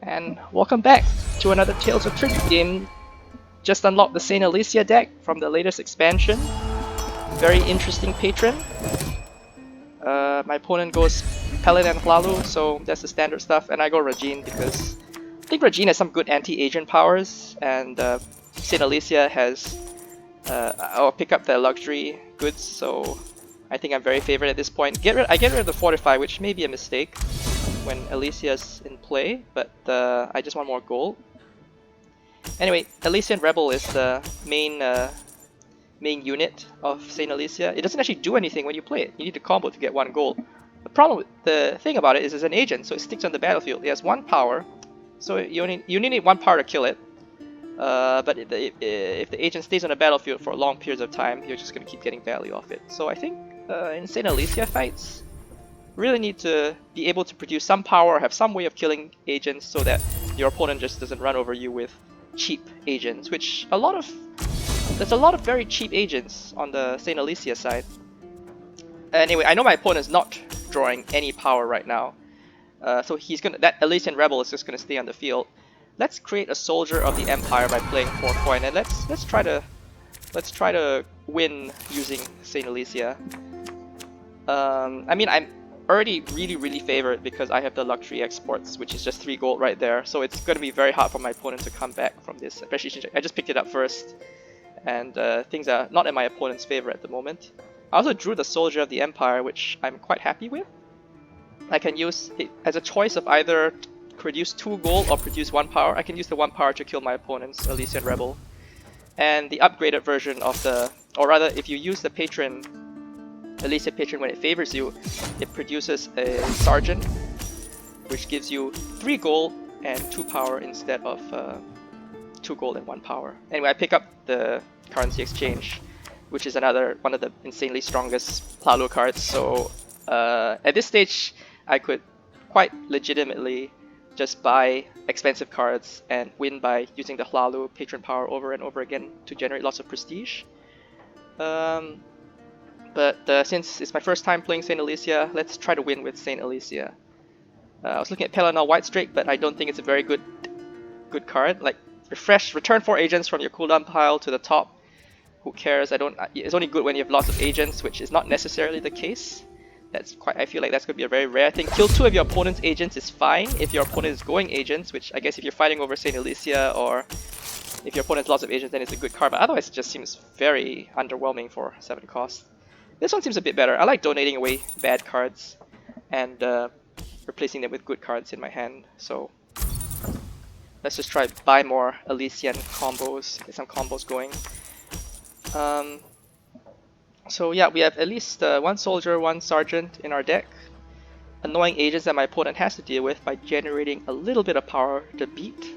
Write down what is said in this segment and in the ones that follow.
And welcome back to another Tales of Tribute game. Just unlocked the Saint Alessia deck from the latest expansion. Very interesting patron. My opponent goes Pelin and Hlaalu, so that's the standard stuff, and I go Rajhin because I think Rajhin has some good anti-agent powers, and Saint Alessia has I'll pick up the luxury goods, so I think I'm very favored at this point. I get rid of the Fortify, which may be a mistake when Alessia's in play, but I just want more gold. Anyway, Alessian Rebel is the main unit of Saint Alessia. It doesn't actually do anything when you play it. You need to combo to get 1 gold. The thing about it is it's an agent, so it sticks on the battlefield. It has 1 power, so you only need 1 power to kill it. But if the agent stays on the battlefield for long periods of time, you're just going to keep getting value off it. So I think in Saint Alessia fights, really need to be able to produce some power, have some way of killing agents so that your opponent just doesn't run over you with cheap agents, which there's a lot of very cheap agents on the Saint Alessia side. Anyway, I know my opponent's not drawing any power right now, so that Alessian Rebel is just gonna stay on the field. Let's create a soldier of the Empire by playing 4 coin, and let's try to win using Saint Alessia. I mean, I'm already really favored because I have the luxury exports, which is just 3 gold right there, so it's going to be very hard for my opponent to come back from this, especially since I just picked it up first, and things are not in my opponent's favor at the moment. I also drew the Soldier of the Empire, which I'm quite happy with. I can use it as a choice of either produce 2 gold or produce 1 power. I can use the 1 power to kill my opponent's Alessian Rebel. And the upgraded version of or rather, if you use the patron Alessia patron when it favors you, it produces a sergeant, which gives you 3 gold and 2 power instead of 2 gold and 1 power. Anyway, I pick up the currency exchange, which is another one of the insanely strongest Hlaalu cards. So at this stage, I could quite legitimately just buy expensive cards and win by using the Hlaalu patron power over and over again to generate lots of prestige. But since it's my first time playing Saint Alessia, let's try to win with Saint Alessia. I was looking at Pelin White Strake, but I don't think it's a very good card. Like, return 4 agents from your cooldown pile to the top. Who cares? It's only good when you have lots of agents, which is not necessarily the case. I feel like that's going to be a very rare thing. Kill 2 of your opponent's agents is fine if your opponent is going agents, which I guess if you're fighting over Saint Alessia or if your opponent has lots of agents, then it's a good card. But otherwise, it just seems very underwhelming for 7 cost. This one seems a bit better. I like donating away bad cards and replacing them with good cards in my hand. So let's just try to buy more Alessian combos, get some combos going. So yeah, we have at least 1 soldier, 1 sergeant in our deck. Annoying agents that my opponent has to deal with by generating a little bit of power to beat.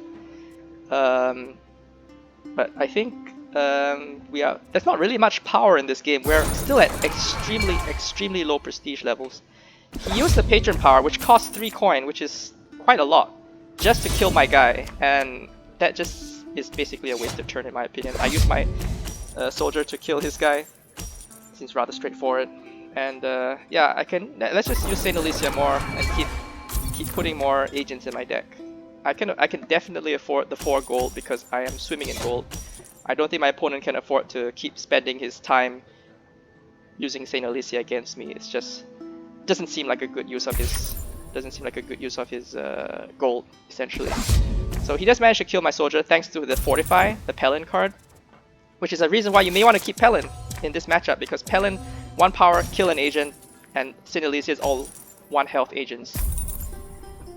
But I think there's not really much power in this game. We're still at extremely low prestige levels. He used the patron power, which costs 3 coin, which is quite a lot, just to kill my guy, and that just is basically a wasted turn in my opinion. I used my soldier to kill his guy. Seems rather straightforward, and yeah, let's just use Saint Alessia more and keep putting more agents in my deck. I can definitely afford the 4 gold because I am swimming in gold. I don't think my opponent can afford to keep spending his time using Saint Alessia against me. It's just doesn't seem like a good use of his gold, essentially. So he does manage to kill my soldier thanks to the Fortify, the Pelin card, which is a reason why you may want to keep Pelin in this matchup, because Pelin, 1 power, kill an agent, and Saint Alessia is all 1 health agents.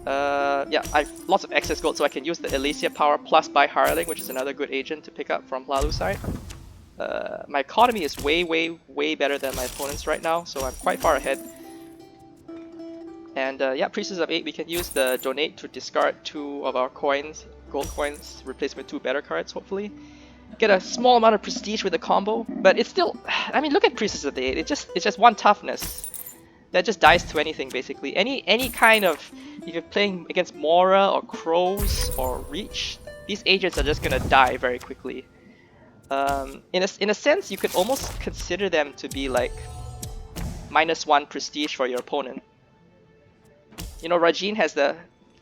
Yeah, I have lots of excess gold, so I can use the Alessia power plus buy Hireling, which is another good agent to pick up from Hlaalu's side. My economy is way better than my opponent's right now, so I'm quite far ahead. And yeah, Priestess of 8, we can use the donate to discard 2 of our coins, gold coins, replace with 2 better cards, hopefully. Get a small amount of prestige with the combo, but it's still, I mean, look at Priestess of the 8, it's just 1 toughness that just dies to anything basically. Any kind of, if you're playing against Mora or Crows or Reach, these agents are just gonna die very quickly. In a sense, you could almost consider them to be like -1 prestige for your opponent. You know, Rajhin has the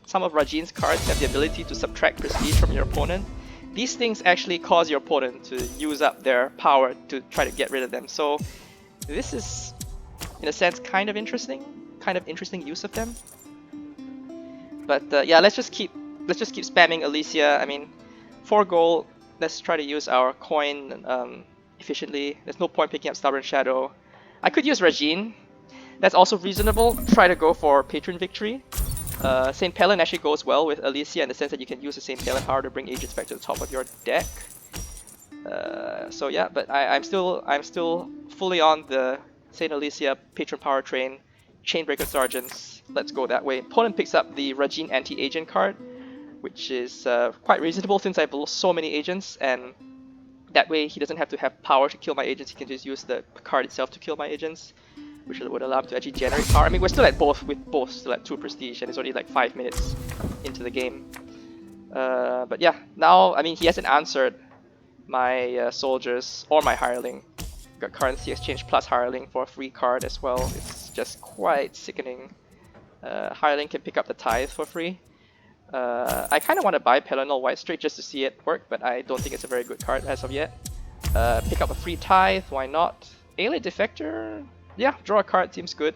some of Rajhin's cards have the ability to subtract prestige from your opponent. These things actually cause your opponent to use up their power to try to get rid of them. So this is, in a sense, kind of interesting use of them. But yeah, let's just keep spamming Alessia. I mean, 4 gold. Let's try to use our coin efficiently. There's no point picking up Stubborn Shadow. I could use Rajhin. That's also reasonable. Try to go for Patron Victory. St. Pelin actually goes well with Alessia in the sense that you can use the St. Pelin power to bring agents back to the top of your deck. So yeah, but I'm still fully on the St. Alessia Patron power train. Chainbreaker Sergeants. Let's go that way. Opponent picks up the Rajhin anti-agent card, which is quite reasonable since I have so many agents, and that way he doesn't have to have power to kill my agents. He can just use the card itself to kill my agents, which would allow him to actually generate power. I mean, we're still at both still at 2 prestige, and it's only like 5 minutes into the game. But yeah, now, I mean, he hasn't answered my soldiers or my hireling. Got currency exchange plus hireling for a free card as well. It's just quite sickening. Hireling can pick up the tithe for free. I kind of want to buy Pelin White straight just to see it work, but I don't think it's a very good card as of yet. Pick up a free tithe, why not? Alien Defector? Yeah, draw a card, seems good.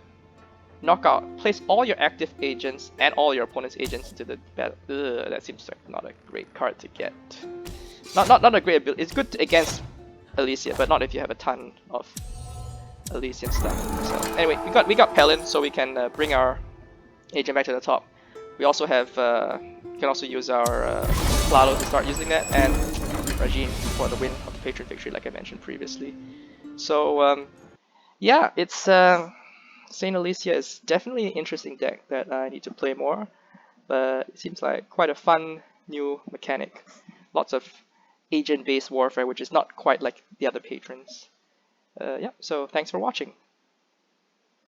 Knockout. Place all your active agents and all your opponent's agents into the battle. That seems like not a great card to get. Not a great ability. It's good against Alessia, but not if you have a ton of Alessian stuff. So anyway, we got Pelin, so we can bring our agent back to the top. We also have can also use our Hlaalu to start using that, and Rajhin for the win of the Patron Victory, like I mentioned previously. So yeah, it's Saint Alessia is definitely an interesting deck that I need to play more, but it seems like quite a fun new mechanic. Lots of agent-based warfare, which is not quite like the other patrons. Yeah, so thanks for watching.